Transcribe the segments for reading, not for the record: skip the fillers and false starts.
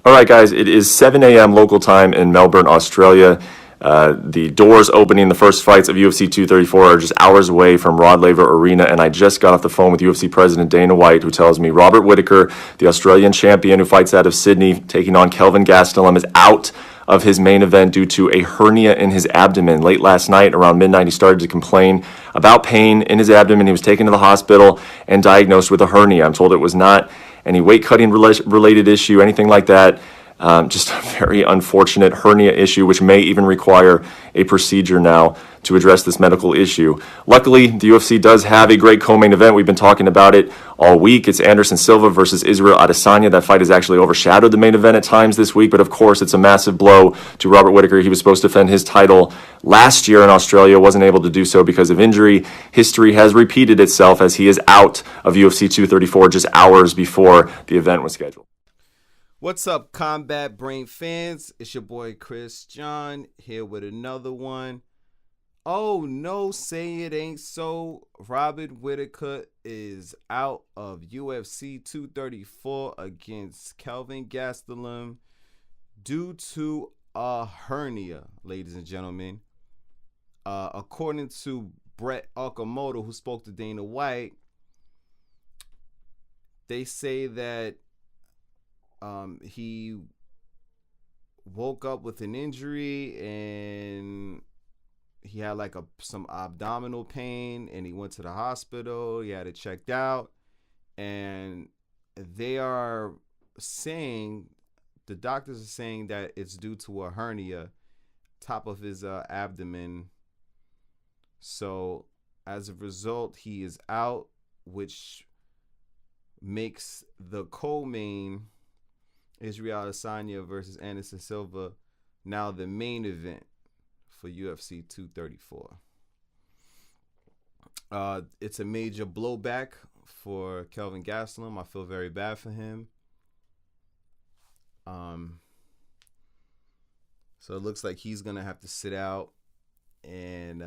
All right, guys, it is 7 a.m. local time in Melbourne, Australia. The doors opening the first fights of UFC 234 are just hours away from Rod Laver Arena, and I just got off the phone with UFC President Dana White, who tells me Robert Whittaker, the Australian champion who fights out of Sydney, taking on Kelvin Gastelum, is out of his main event due to a hernia in his abdomen. Late last night, around midnight, he started to complain about pain in his abdomen. He was taken to the hospital and diagnosed with a hernia. I'm told it was not any weight cutting related issue, anything like that. Just a very unfortunate hernia issue, which may even require a procedure now to address this medical issue. Luckily, the UFC does have a great co-main event. We've been talking about it all week. It's Anderson Silva versus Israel Adesanya. That fight has actually overshadowed the main event at times this week, but of course, it's a massive blow to Robert Whittaker. He was supposed to defend his title last year in Australia, wasn't able to do so because of injury. History has repeated itself as he is out of UFC 234 just hours before the event was scheduled. What's up, Combat Brain fans? It's your boy Chris John here with another one. Oh no, say it ain't so. Robert Whittaker is out of UFC 234 against Kelvin Gastelum due to a hernia, ladies and gentlemen. According to Brett Okamoto, who spoke to Dana White, they say that he woke up with an injury and he had like some abdominal pain, and he went to the hospital. He had it checked out, and they are saying, the doctors are saying that it's due to a hernia top of his abdomen. So as a result, he is out, which makes the co-main Israel Adesanya versus Anderson Silva now the main event for UFC 234. It's a major blowback for Kelvin Gastelum. I feel very bad for him. So it looks like he's gonna have to sit out, and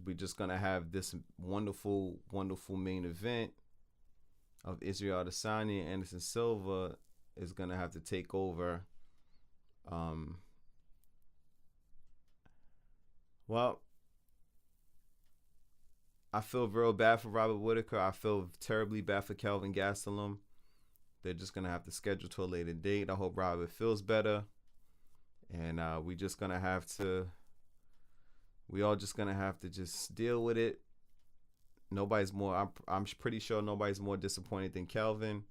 we're just gonna have this wonderful main event of Israel Adesanya. And Anderson Silva is gonna have to take over. Well, I feel real bad for Robert Whittaker. I feel terribly bad for Kelvin Gastelum. They're just gonna have to schedule to a later date. I hope Robert feels better, and we all just gonna have to just deal with it. Nobody's more. I'm pretty sure nobody's more disappointed than Kelvin,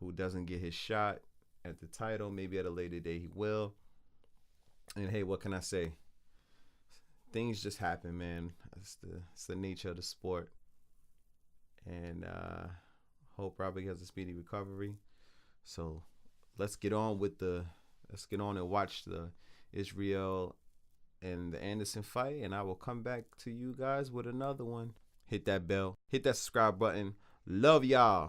who doesn't get his shot at the title. Maybe at a later date he will. And hey, what can I say? Things just happen, man. It's the nature of the sport. And hope Robert has a speedy recovery. So let's get on and watch the Israel and the Anderson fight, and I will come back to you guys with another one. Hit that bell, hit that subscribe button. Love y'all.